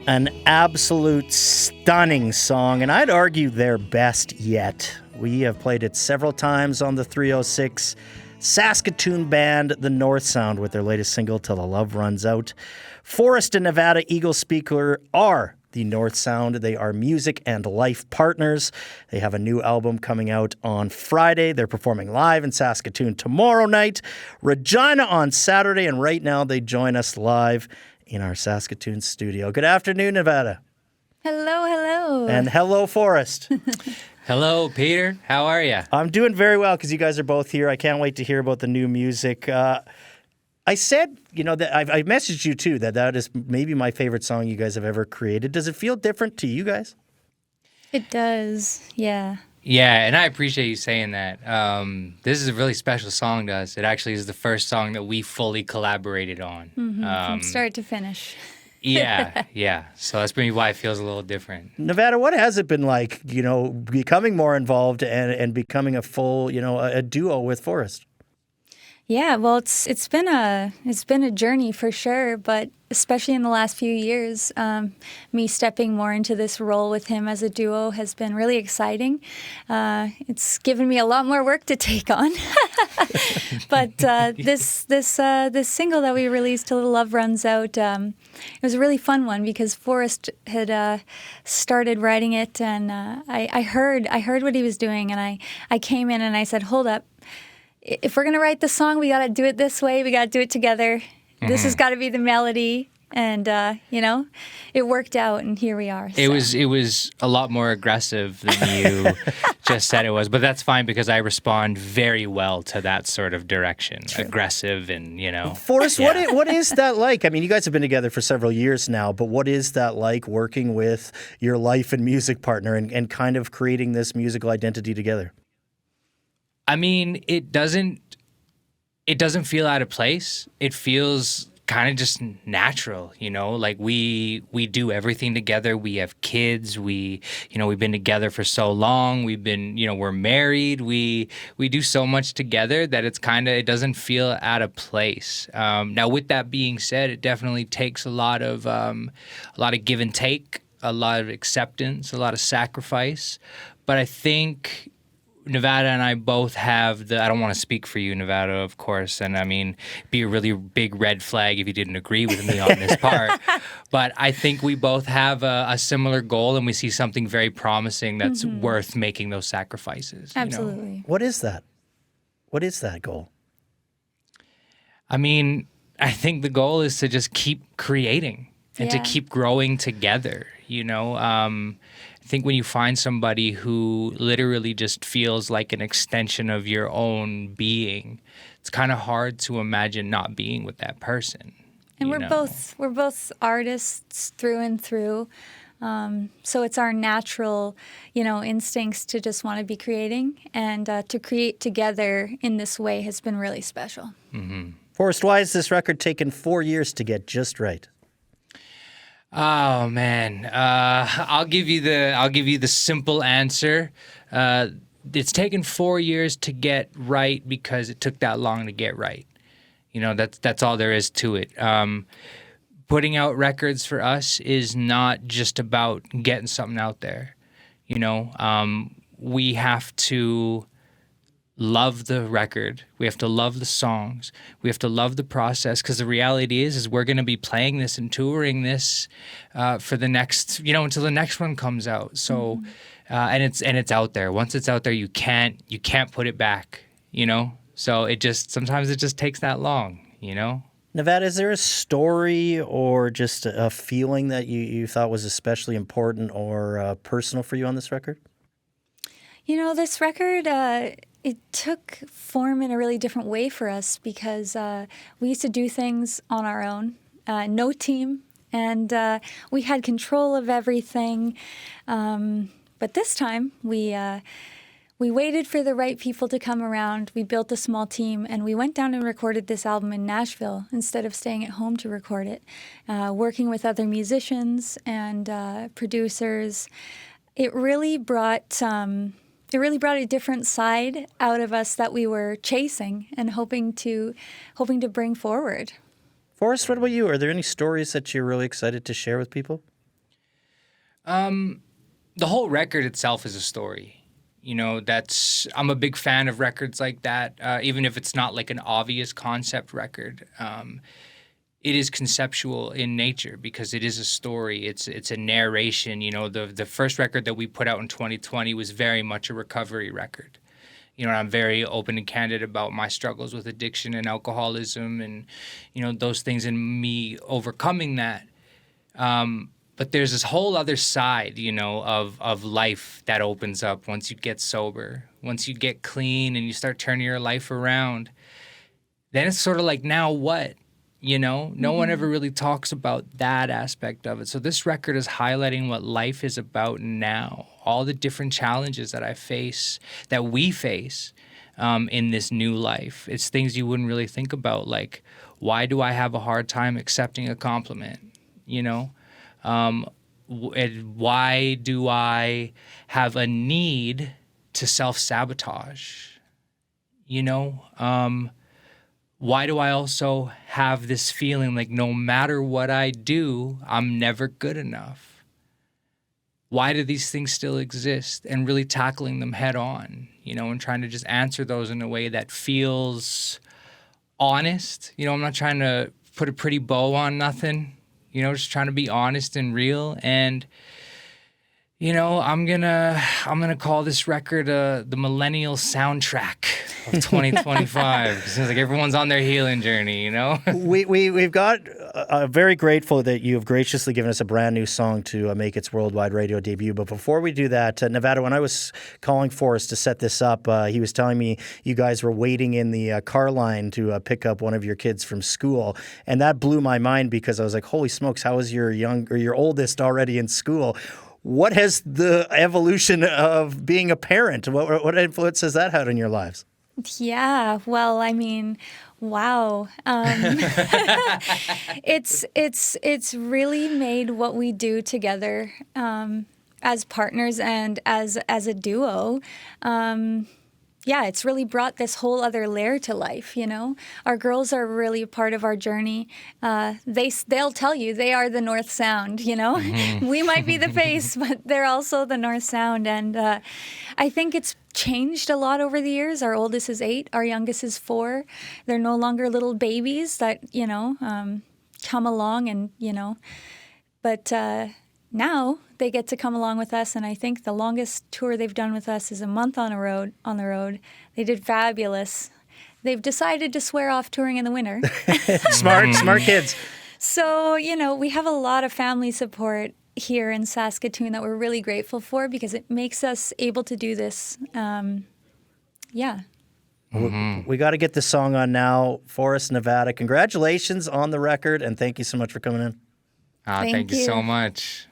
An absolute stunning song, and I'd argue their best yet. We have played it several times on the 306. Saskatoon band The North Sound with their latest single, Till the Love Runs Out. Forrest and Nevada Eaglespeaker are The North Sound. They are music and life partners. They have a new album coming out on Friday. They're performing live in Saskatoon tomorrow night, Regina on Saturday, and right now they join us live in our Saskatoon studio. Good afternoon, Nevada. Hello, hello. And hello, Forrest. Hello, Peter. How are you? I'm doing very well because you guys are both here. I can't wait to hear about the new music. I said, that I messaged you too, that is maybe my favorite song you guys have ever created. Does it feel different to you guys? It does, yeah. Yeah, and I appreciate you saying that. This is a really special song to us. It actually is the first song that we fully collaborated on. From start to finish. Yeah. So that's maybe why it feels a little different. Nevada, what has it been like, becoming more involved and becoming a full, a duo with Forrest? Yeah, well, it's been a journey for sure, but especially in the last few years, me stepping more into this role with him as a duo has been really exciting. It's given me a lot more work to take on, but this single that we released, "Till the Love Runs Out," it was a really fun one because Forrest had started writing it, and I heard what he was doing, and I came in and I said, "Hold up. If we're going to write the song, we got to do it this way. We got to do it together. Mm-hmm. This has got to be the melody." And, it worked out, and here we are. So. It was a lot more aggressive than you just said it was. But that's fine because I respond very well to that sort of direction. True. Aggressive and, Forrest, yeah. What is that like? I mean, you guys have been together for several years now, but what is that like working with your life and music partner and kind of creating this musical identity together? I mean, it doesn't feel out of place. It feels kind of just natural, like we do everything together. We have kids. We've been together for so long. We've been, we're married. We do so much together that it doesn't feel out of place. Now, with that being said, it definitely takes a lot of give and take, a lot of acceptance, a lot of sacrifice. But I think Nevada and I both have I don't want to speak for you, Nevada, of course, and I mean, be a really big red flag if you didn't agree with me on this part. But I think we both have a similar goal, and we see something very promising that's worth making those sacrifices. Absolutely. What is that? What is that goal? I mean, I think the goal is to just keep creating and to keep growing together, I think when you find somebody who literally just feels like an extension of your own being, it's kind of hard to imagine not being with that person. And we're both artists through and through. So it's our natural, instincts to just want to be creating, and to create together in this way has been really special. Mm-hmm. Forrest, why has this record taken 4 years to get just right? Oh man, I'll give you the simple answer. It's taken 4 years to get right because it took that long to get right. That's all there is to it. Putting out records for us is not just about getting something out there. We have to love the record. We have to love the songs. We have to love the process, because the reality is we're going to be playing this and touring this for the next, until the next one comes out. So, and it's out there. Once it's out there, you can't put it back. So sometimes it just takes that long. Nevada, is there a story or just a feeling that you thought was especially important or personal for you on this record? This record, it took form in a really different way for us because we used to do things on our own, no team, and we had control of everything. But this time, we waited for the right people to come around. We built a small team, and we went down and recorded this album in Nashville instead of staying at home to record it, working with other musicians and producers. It really brought a different side out of us that we were chasing and hoping to bring forward. Forrest, what about you? Are there any stories that you're really excited to share with people? The whole record itself is a story. I'm a big fan of records like that, even if it's not like an obvious concept record. It is conceptual in nature because it is a story. It's a narration. The first record that we put out in 2020 was very much a recovery record. I'm very open and candid about my struggles with addiction and alcoholism and, those things and me overcoming that. But there's this whole other side, of life that opens up once you get sober, once you get clean and you start turning your life around. Then it's sort of like, now what? No one ever really talks about that aspect of it. So this record is highlighting what life is about now, all the different challenges that we face in this new life. It's things you wouldn't really think about, like, why do I have a hard time accepting a compliment? And why do I have a need to self-sabotage? Why do I also have this feeling like no matter what I do, I'm never good enough? Why do these things still exist? And really tackling them head on, and trying to just answer those in a way that feels honest. I'm not trying to put a pretty bow on nothing, just trying to be honest and real. And I'm gonna call this record the millennial soundtrack of 2025 because it's like everyone's on their healing journey. We've got very grateful that you have graciously given us a brand new song to make its worldwide radio debut. But before we do that, Nevada, when I was calling Forrest to set this up, he was telling me you guys were waiting in the car line to pick up one of your kids from school, and that blew my mind because I was like, "Holy smokes! How is your oldest already in school?" What has the evolution of being a parent? What influence has that had on your lives? Yeah, well, I mean, wow. It's really made what we do together as partners and as a duo. It's really brought this whole other layer to life, Our girls are really a part of our journey. They'll tell you they are the North Sound, Mm-hmm. We might be the face, but they're also the North Sound. And I think it's changed a lot over the years. Our oldest is 8, our youngest is 4. They're no longer little babies that, come along and, but now they get to come along with us, and I think the longest tour they've done with us is a month on the road. They did fabulous. They've decided to swear off touring in the winter. Smart kids. So, we have a lot of family support here in Saskatoon that we're really grateful for because it makes us able to do this. We got to get this song on now. Forrest, Nevada, congratulations on the record, and thank you so much for coming in. Thank you so much.